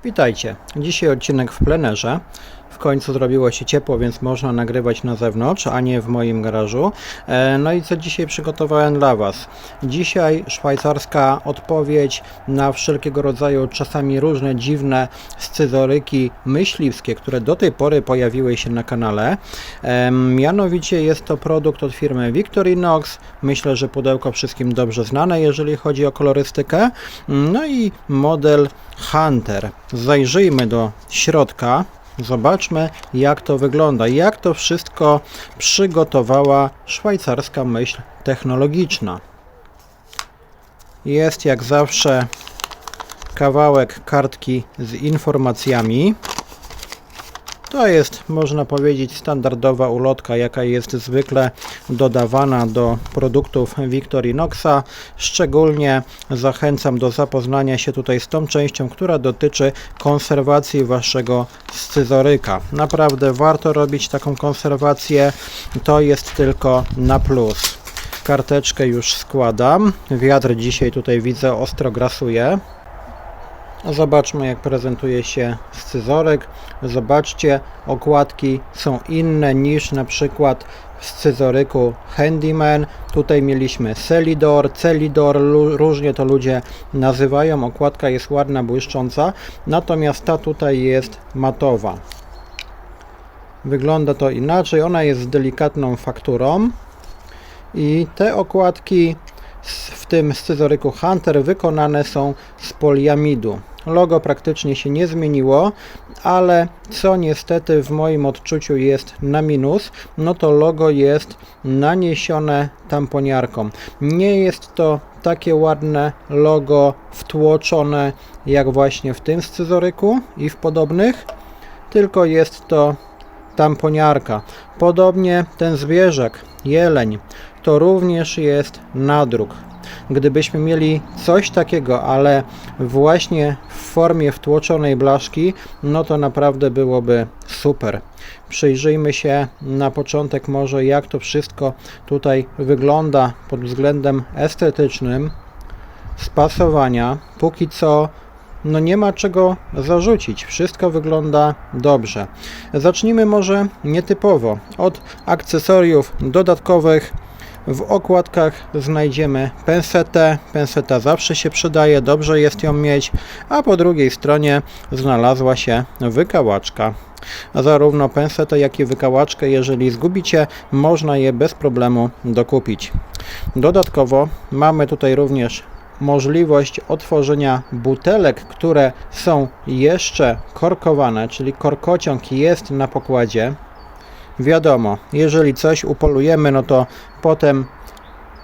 Witajcie. Dzisiaj odcinek w plenerze. W końcu zrobiło się ciepło, więc można nagrywać na zewnątrz, a nie w moim garażu. No i co dzisiaj przygotowałem dla Was? Dzisiaj szwajcarska odpowiedź na wszelkiego rodzaju, czasami różne dziwne scyzoryki myśliwskie, które do tej pory pojawiły się na kanale. Mianowicie jest to produkt od firmy Victorinox. Myślę, że pudełko wszystkim dobrze znane, jeżeli chodzi o kolorystykę. No i model Hunter. Zajrzyjmy do środka. Zobaczmy, jak to wygląda, jak to wszystko przygotowała szwajcarska myśl technologiczna. Jest jak zawsze kawałek kartki z informacjami. To jest, można powiedzieć, standardowa ulotka, jaka jest zwykle dodawana do produktów Victorinoxa. Szczególnie zachęcam do zapoznania się tutaj z tą częścią, która dotyczy konserwacji waszego scyzoryka. Naprawdę warto robić taką konserwację, to jest tylko na plus. Karteczkę już składam. Wiatr dzisiaj tutaj widzę ostro grasuje. Zobaczmy, jak prezentuje się scyzoryk. Zobaczcie, okładki są inne niż na przykład w scyzoryku Handyman. Tutaj mieliśmy Celidor, różnie to ludzie nazywają. Okładka jest ładna, błyszcząca, natomiast ta tutaj jest matowa. Wygląda to inaczej, ona jest z delikatną fakturą i te okładki w tym scyzoryku Hunter wykonane są z poliamidu. Logo praktycznie się nie zmieniło, ale co niestety w moim odczuciu jest na minus, no to logo jest naniesione tamponiarką. Nie jest to takie ładne logo wtłoczone jak właśnie w tym scyzoryku i w podobnych, tylko jest to tamponiarka. Podobnie ten zwierzak, jeleń, to również jest nadruk. Gdybyśmy mieli coś takiego, ale właśnie w formie wtłoczonej blaszki, no to naprawdę byłoby super. Przyjrzyjmy się na początek może, jak to wszystko tutaj wygląda pod względem estetycznym, spasowania. Póki co no nie ma czego zarzucić, wszystko wygląda dobrze. Zacznijmy może nietypowo od akcesoriów dodatkowych. W okładkach znajdziemy pensetę. Penseta zawsze się przydaje, dobrze jest ją mieć, a po drugiej stronie znalazła się wykałaczka. Zarówno pensetę, jak i wykałaczkę, jeżeli zgubicie, można je bez problemu dokupić. Dodatkowo mamy tutaj również możliwość otworzenia butelek, które są jeszcze korkowane, czyli korkociąg jest na pokładzie. Wiadomo, jeżeli coś upolujemy, no to potem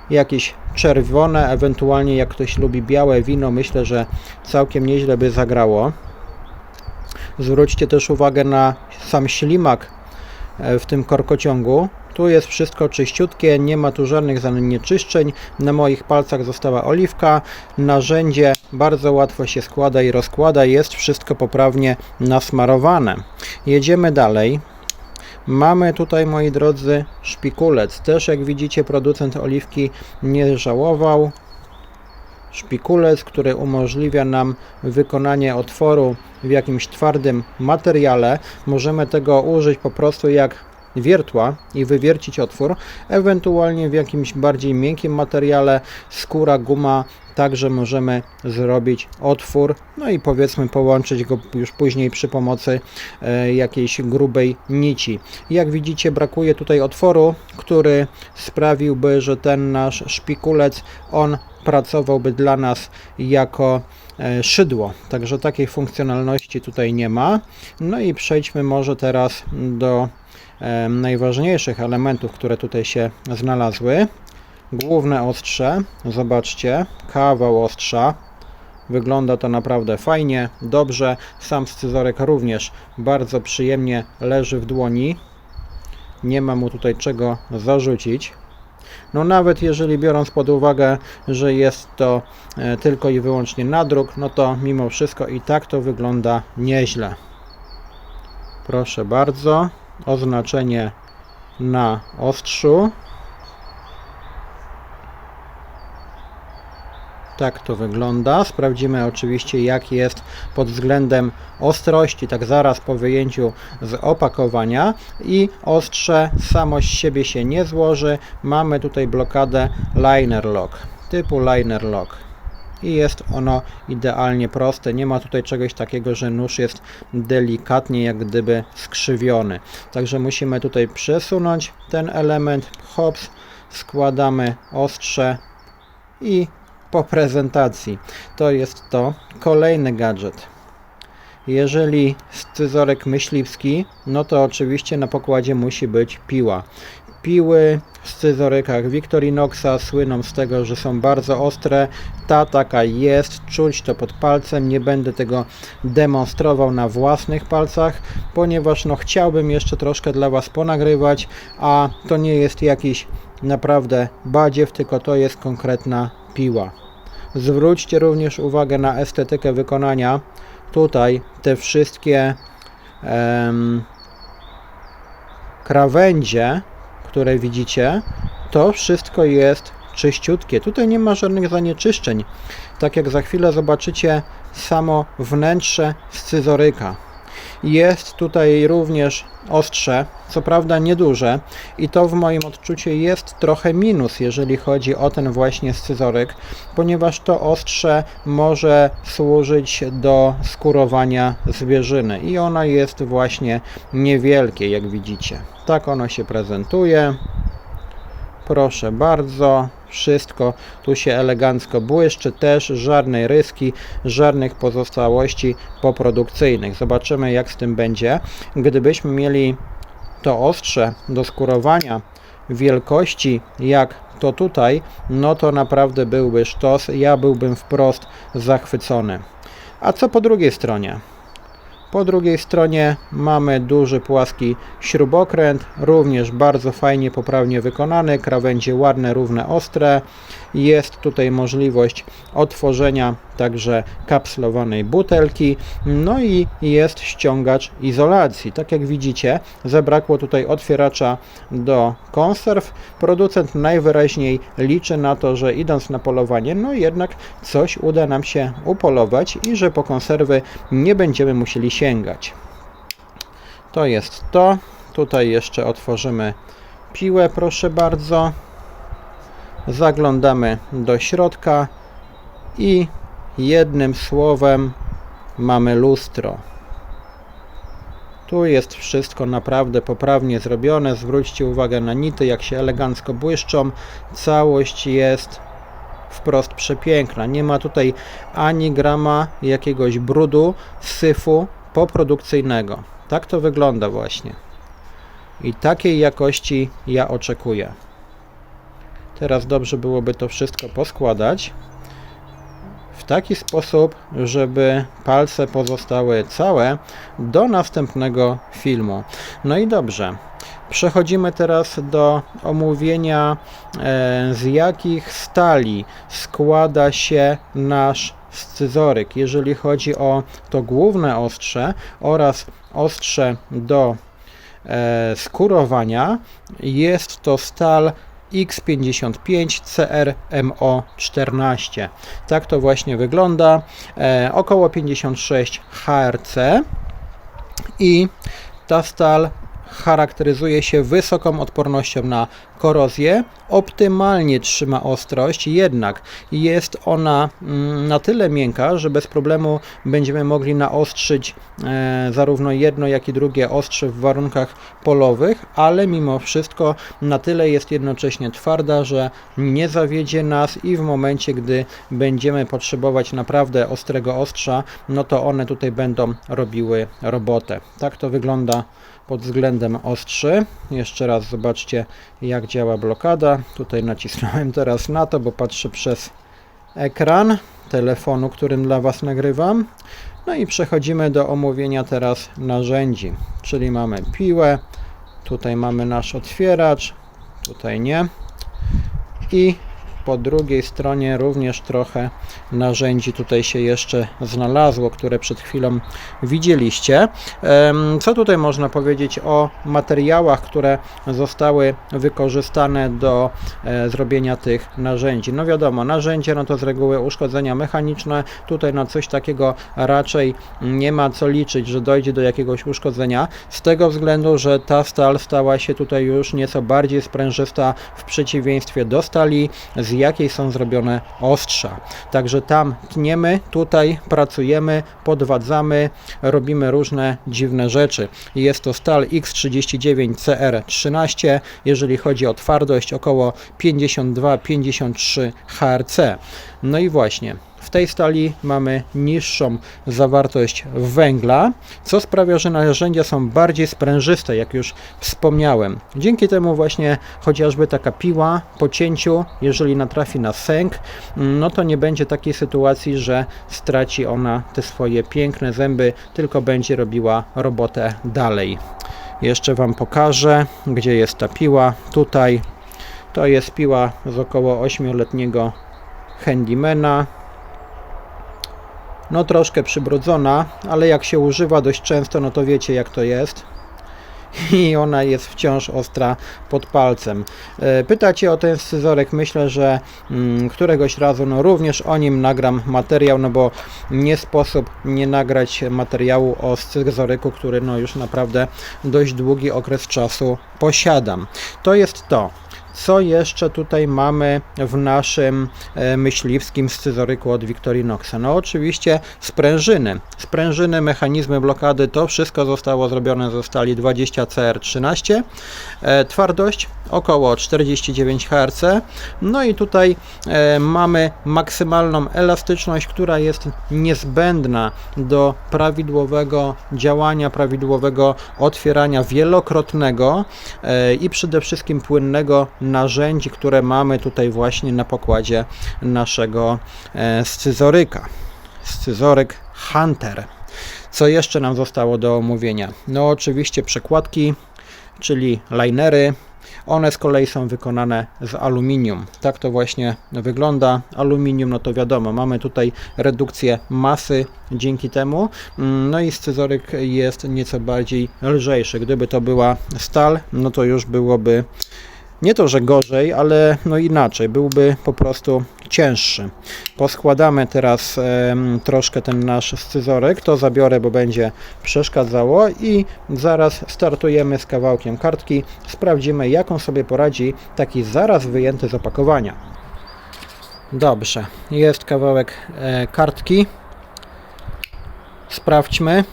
jakieś czerwone, ewentualnie jak ktoś lubi białe wino, myślę, że całkiem nieźle by zagrało. Zwróćcie też uwagę na sam ślimak w tym korkociągu. Tu jest wszystko czyściutkie, nie ma tu żadnych zanieczyszczeń. Na moich palcach została oliwka. Narzędzie bardzo łatwo się składa i rozkłada, jest wszystko poprawnie nasmarowane. Jedziemy dalej. Mamy tutaj, moi drodzy, szpikulec. Też jak widzicie, producent oliwki nie żałował. Szpikulec, który umożliwia nam wykonanie otworu w jakimś twardym materiale. Możemy tego użyć po prostu jak wiertła i wywiercić otwór, ewentualnie w jakimś bardziej miękkim materiale, skóra, guma, także możemy zrobić otwór, no i powiedzmy połączyć go już później przy pomocy jakiejś grubej nici. Jak widzicie, brakuje tutaj otworu, który sprawiłby, że ten nasz szpikulec, on pracowałby dla nas jako szydło, także takiej funkcjonalności tutaj nie ma. No i przejdźmy może teraz do najważniejszych elementów, które tutaj się znalazły. Główne ostrze, zobaczcie, kawał ostrza. Wygląda to naprawdę fajnie, dobrze. Sam scyzoryk również bardzo przyjemnie leży w dłoni. Nie ma mu tutaj czego zarzucić. No nawet jeżeli biorąc pod uwagę, że jest to tylko i wyłącznie nadruk, no to mimo wszystko i tak to wygląda nieźle. Proszę bardzo, oznaczenie na ostrzu. Tak to wygląda. Sprawdzimy oczywiście, jak jest pod względem ostrości, tak zaraz po wyjęciu z opakowania, i ostrze samo z siebie się nie złoży. Mamy tutaj blokadę liner lock, typu liner lock. I jest ono idealnie proste, nie ma tutaj czegoś takiego, że nóż jest delikatnie jak gdyby skrzywiony. Także musimy tutaj przesunąć ten element, hops, składamy ostrze i po prezentacji. To jest to. Kolejny gadżet. Jeżeli scyzoryk myśliwski, no to oczywiście na pokładzie musi być piła. Piły w scyzorykach Victorinoxa słyną z tego, że są bardzo ostre. Ta taka jest, czuć to pod palcem. Nie będę tego demonstrował na własnych palcach, ponieważ no chciałbym jeszcze troszkę dla Was ponagrywać, a to nie jest jakiś naprawdę badziew, tylko to jest konkretna piła. Zwróćcie również uwagę na estetykę wykonania. Tutaj te wszystkie krawędzie, które widzicie, to wszystko jest czyściutkie. Tutaj nie ma żadnych zanieczyszczeń. Tak jak za chwilę zobaczycie samo wnętrze scyzoryka. Jest tutaj również ostrze, co prawda nieduże, i to w moim odczuciu jest trochę minus, jeżeli chodzi o ten właśnie scyzoryk, ponieważ to ostrze może służyć do skurowania zwierzyny i ono jest właśnie niewielkie, jak widzicie. Tak ono się prezentuje. Proszę bardzo, wszystko tu się elegancko błyszczy, też żadnej ryski, żadnych pozostałości poprodukcyjnych. Zobaczymy, jak z tym będzie. Gdybyśmy mieli to ostrze do skurowania wielkości jak to tutaj, no to naprawdę byłby sztos, ja byłbym wprost zachwycony. A co po drugiej stronie? Po drugiej stronie mamy duży płaski śrubokręt, również bardzo fajnie, poprawnie wykonany, krawędzie ładne, równe, ostre. Jest tutaj możliwość otworzenia także kapslowanej butelki, no i jest ściągacz izolacji. Tak jak widzicie, zabrakło tutaj otwieracza do konserw. Producent najwyraźniej liczy na to, że idąc na polowanie, no jednak coś uda nam się upolować i że po konserwy nie będziemy musieli sięgać. To jest to. Tutaj jeszcze otworzymy piłę, proszę bardzo. Zaglądamy do środka i jednym słowem mamy lustro. Tu jest wszystko naprawdę poprawnie zrobione. Zwróćcie uwagę na nity, jak się elegancko błyszczą. Całość jest wprost przepiękna. Nie ma tutaj ani grama jakiegoś brudu, syfu poprodukcyjnego. Tak to wygląda właśnie. I takiej jakości ja oczekuję. Teraz dobrze byłoby to wszystko poskładać w taki sposób, żeby palce pozostały całe do następnego filmu. No i dobrze. Przechodzimy teraz do omówienia, z jakich stali składa się nasz scyzoryk. Jeżeli chodzi o to główne ostrze oraz ostrze do skurowania, jest to stal X55 CR MO14. Tak to właśnie wygląda. Około 56 HRC i ta stal charakteryzuje się wysoką odpornością na korozję, optymalnie trzyma ostrość, jednak jest ona na tyle miękka, że bez problemu będziemy mogli naostrzyć zarówno jedno, jak i drugie ostrze w warunkach polowych, ale mimo wszystko na tyle jest jednocześnie twarda, że nie zawiedzie nas i w momencie, gdy będziemy potrzebować naprawdę ostrego ostrza, no to one tutaj będą robiły robotę. Tak to wygląda pod względem ostrzy. Jeszcze raz zobaczcie, jak działa blokada. Tutaj nacisnąłem teraz na to, bo patrzę przez ekran telefonu, którym dla Was nagrywam. No i przechodzimy do omówienia teraz narzędzi, czyli mamy piłę, tutaj mamy nasz otwieracz, tutaj nie, i po drugiej stronie również trochę narzędzi tutaj się jeszcze znalazło, które przed chwilą widzieliście. Co tutaj można powiedzieć o materiałach, które zostały wykorzystane do zrobienia tych narzędzi? No wiadomo, narzędzie no to z reguły uszkodzenia mechaniczne. Tutaj na coś takiego raczej nie ma co liczyć, że dojdzie do jakiegoś uszkodzenia, z tego względu, że ta stal stała się tutaj już nieco bardziej sprężysta w przeciwieństwie do stali, z jakiej są zrobione ostrza. Także tam tniemy, tutaj pracujemy, podwadzamy, robimy różne dziwne rzeczy. Jest to stal X39CR13, jeżeli chodzi o twardość około 52-53 HRC. No i właśnie, w tej stali mamy niższą zawartość węgla, co sprawia, że narzędzia są bardziej sprężyste, jak już wspomniałem. Dzięki temu właśnie chociażby taka piła po cięciu, jeżeli natrafi na sęk, no to nie będzie takiej sytuacji, że straci ona te swoje piękne zęby, tylko będzie robiła robotę dalej. Jeszcze Wam pokażę, gdzie jest ta piła. Tutaj to jest piła z około 8-letniego handymana. No troszkę przybrudzona, ale jak się używa dość często, no to wiecie jak to jest. I ona jest wciąż ostra pod palcem. Pytacie o ten scyzorek, myślę, że któregoś razu no również o nim nagram materiał, no bo nie sposób nie nagrać materiału o scyzoryku, który no już naprawdę dość długi okres czasu posiadam. To jest to. Co jeszcze tutaj mamy w naszym myśliwskim scyzoryku od Victorinoxa? No oczywiście sprężyny, mechanizmy blokady, to wszystko zostało zrobione ze stali 20CR13. Twardość około 49 HRC. No i tutaj mamy maksymalną elastyczność, która jest niezbędna do prawidłowego działania, prawidłowego otwierania wielokrotnego i przede wszystkim płynnego narzędzi, które mamy tutaj właśnie na pokładzie naszego scyzoryka. Scyzoryk Hunter. Co jeszcze nam zostało do omówienia? No oczywiście przekładki, czyli linery. One z kolei są wykonane z aluminium. Tak to właśnie wygląda. Aluminium, no to wiadomo, mamy tutaj redukcję masy dzięki temu. No i scyzoryk jest nieco bardziej lżejszy. Gdyby to była stal, no to już byłoby nie to, że gorzej, ale no inaczej, byłby po prostu cięższy. Poskładamy teraz troszkę ten nasz scyzoryk, to zabiorę, bo będzie przeszkadzało i zaraz startujemy z kawałkiem kartki. Sprawdzimy, jak on sobie poradzi taki zaraz wyjęty z opakowania. Dobrze, jest kawałek kartki. Sprawdźmy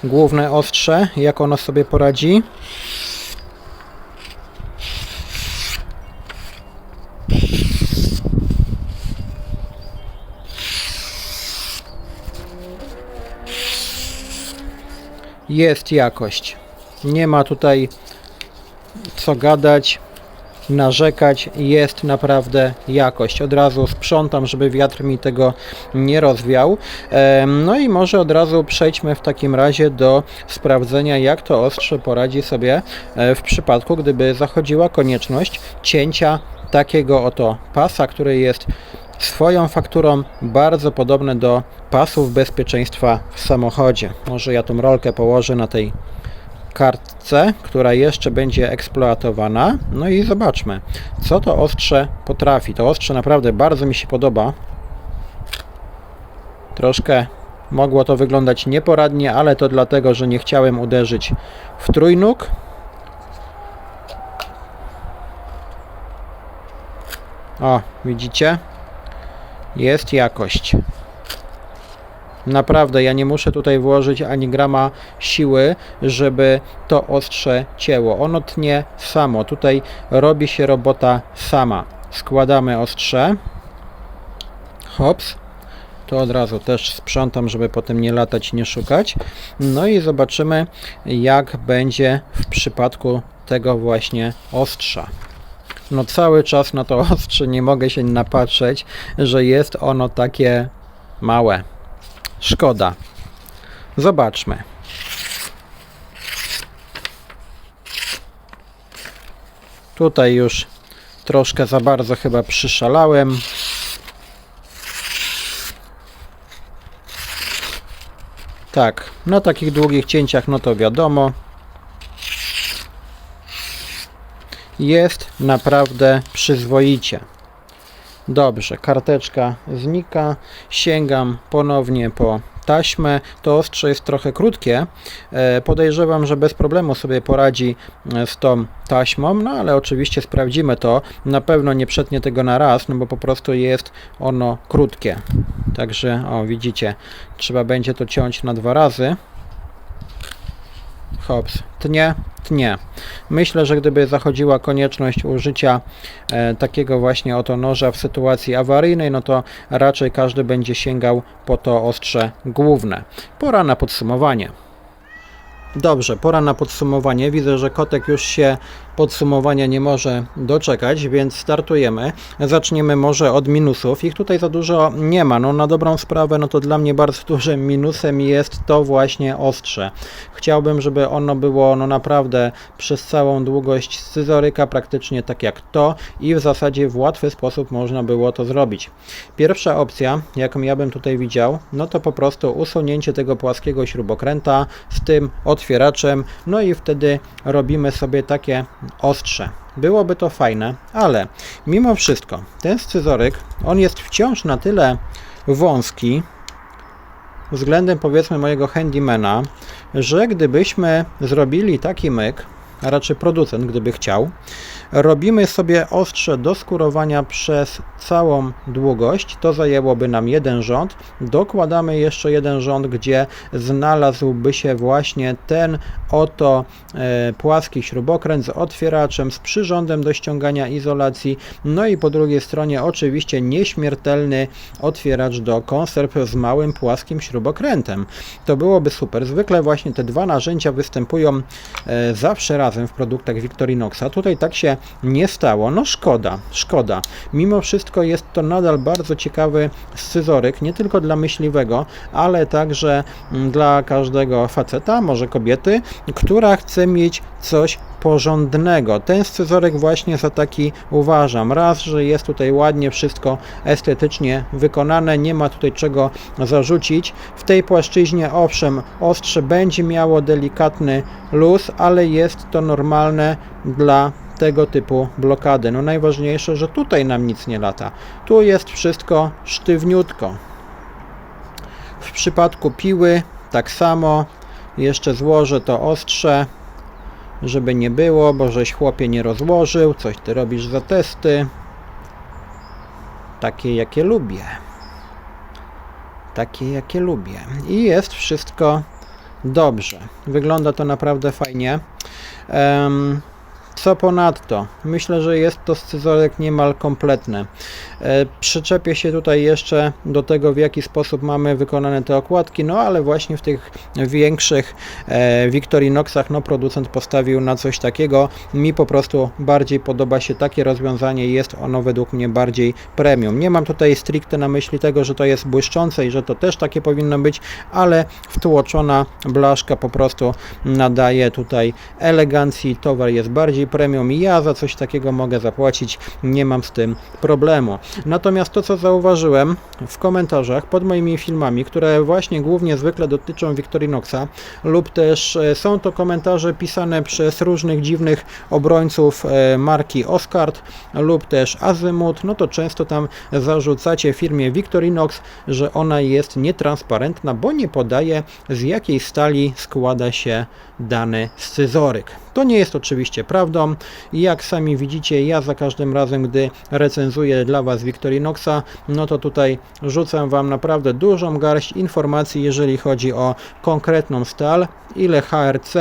główne ostrze, jak ono sobie poradzi. Jest jakość. Nie ma tutaj co gadać, narzekać. Jest naprawdę jakość. Od razu sprzątam, żeby wiatr mi tego nie rozwiał. No i może od razu przejdźmy w takim razie do sprawdzenia, jak to ostrze poradzi sobie w przypadku, gdyby zachodziła konieczność cięcia takiego oto pasa, który jest swoją fakturą bardzo podobne do pasów bezpieczeństwa w samochodzie. Może ja tą rolkę położę na tej kartce, która jeszcze będzie eksploatowana. No i zobaczmy, co to ostrze potrafi. To ostrze naprawdę bardzo mi się podoba. Troszkę mogło to wyglądać nieporadnie, ale to dlatego, że nie chciałem uderzyć w trójnóg. O, widzicie? Jest jakość. Naprawdę, ja nie muszę tutaj włożyć ani grama siły, żeby to ostrze cięło. Ono tnie samo. Tutaj robi się robota sama. Składamy ostrze. Hops. To od razu też sprzątam, żeby potem nie latać, nie szukać. No i zobaczymy, jak będzie w przypadku tego właśnie ostrza. No cały czas na to ostrze nie mogę się napatrzeć, że jest ono takie małe. Szkoda. Zobaczmy. Tutaj już Troszkę za bardzo chyba przyszalałem. Tak, na takich długich cięciach, no to wiadomo, jest naprawdę przyzwoicie. Dobrze, karteczka znika, sięgam ponownie po taśmę. To ostrze jest trochę krótkie, podejrzewam, że bez problemu sobie poradzi z tą taśmą, no ale oczywiście sprawdzimy to, na pewno nie przetnie tego na raz, no bo po prostu jest ono krótkie, także o, widzicie, trzeba będzie to ciąć na 2 razy. Hops, tnie. Myślę, że gdyby zachodziła konieczność użycia takiego właśnie oto noża w sytuacji awaryjnej, no to raczej każdy będzie sięgał po to ostrze główne. Pora na podsumowanie. Dobrze, pora na podsumowanie. Widzę, że kotek już się podsumowania nie może doczekać, więc startujemy. Zaczniemy może od minusów. Ich tutaj za dużo nie ma. No na dobrą sprawę, no to dla mnie bardzo dużym minusem jest to właśnie ostrze. Chciałbym, żeby ono było no naprawdę przez całą długość scyzoryka, praktycznie tak jak to i w zasadzie w łatwy sposób można było to zrobić. Pierwsza opcja, jaką ja bym tutaj widział, no to po prostu usunięcie tego płaskiego śrubokręta z tym otwieraczem, no i wtedy robimy sobie takie ostrze. Byłoby to fajne, ale mimo wszystko ten scyzoryk, on jest wciąż na tyle wąski względem powiedzmy mojego handymana, że gdybyśmy zrobili taki myk, a raczej producent gdyby chciał, robimy sobie ostrze do skurowania przez całą długość, to zajęłoby nam jeden rząd, dokładamy jeszcze jeden rząd, gdzie znalazłby się właśnie ten oto płaski śrubokręt z otwieraczem, z przyrządem do ściągania izolacji, no i po drugiej stronie oczywiście nieśmiertelny otwieracz do konserw z małym płaskim śrubokrętem. To byłoby super. Zwykle właśnie te dwa narzędzia występują zawsze razem w produktach Victorinoxa. Tutaj tak się nie stało. No szkoda. Mimo wszystko jest to nadal bardzo ciekawy scyzoryk, nie tylko dla myśliwego, ale także dla każdego faceta, może kobiety, która chce mieć coś porządnego. Ten scyzoryk właśnie za taki uważam. Raz, że jest tutaj ładnie wszystko estetycznie wykonane, nie ma tutaj czego zarzucić. W tej płaszczyźnie owszem, ostrze będzie miało delikatny luz, ale jest to normalne dla tego typu blokady. No najważniejsze, że tutaj nam nic nie lata. Tu jest wszystko sztywniutko. W przypadku piły tak samo. Jeszcze złożę to ostrze, żeby nie było, bo żeś chłopie nie rozłożył. Coś ty robisz za testy. Takie jakie lubię. I jest wszystko dobrze. Wygląda to naprawdę fajnie. Co ponadto? Myślę, że jest to scyzoryk niemal kompletny. Przyczepię się tutaj jeszcze do tego, w jaki sposób mamy wykonane te okładki, no ale właśnie w tych większych Victorinoxach no producent postawił na coś takiego. Mi po prostu bardziej podoba się takie rozwiązanie, jest ono według mnie bardziej premium. Nie mam tutaj stricte na myśli tego, że to jest błyszczące i że to też takie powinno być, ale wtłoczona blaszka po prostu nadaje tutaj elegancji, towar jest bardziej premium i ja za coś takiego mogę zapłacić, nie mam z tym problemu. Natomiast to, co zauważyłem w komentarzach pod moimi filmami, które właśnie głównie zwykle dotyczą Victorinoxa lub też są to komentarze pisane przez różnych dziwnych obrońców marki Oscart lub też Azymut, no to często tam zarzucacie firmie Victorinox, że ona jest nietransparentna, bo nie podaje, z jakiej stali składa się dany scyzoryk. To nie jest oczywiście prawdą i jak sami widzicie, ja za każdym razem, gdy recenzuję dla Was Victorinoxa, no to tutaj rzucam Wam naprawdę dużą garść informacji, jeżeli chodzi o konkretną stal, ile HRC,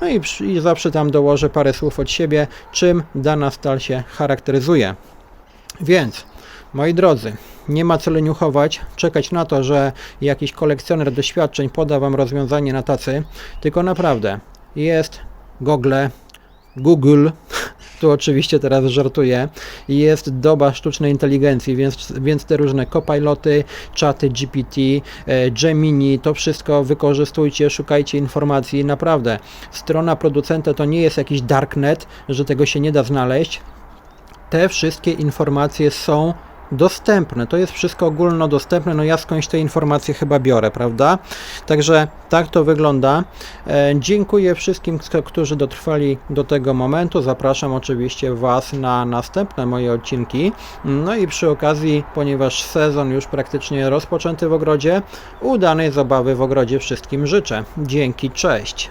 no i zawsze tam dołożę parę słów od siebie, czym dana stal się charakteryzuje. Więc, moi drodzy, nie ma co leniuchować, czekać na to, że jakiś kolekcjoner doświadczeń poda Wam rozwiązanie na tacy, tylko naprawdę jest Google, tu oczywiście teraz żartuję, jest doba sztucznej inteligencji, więc te różne copiloty, czaty GPT, Gemini, to wszystko wykorzystujcie, szukajcie informacji, naprawdę. Strona producenta to nie jest jakiś darknet, że tego się nie da znaleźć. te wszystkie informacje są dostępne. To jest wszystko ogólnodostępne, no ja skądś te informacje chyba biorę, prawda? Także tak to wygląda. Dziękuję wszystkim, którzy dotrwali do tego momentu. Zapraszam oczywiście Was na następne moje odcinki. No i przy okazji, ponieważ sezon już praktycznie rozpoczęty w ogrodzie, udanej zabawy w ogrodzie wszystkim życzę. Dzięki, cześć!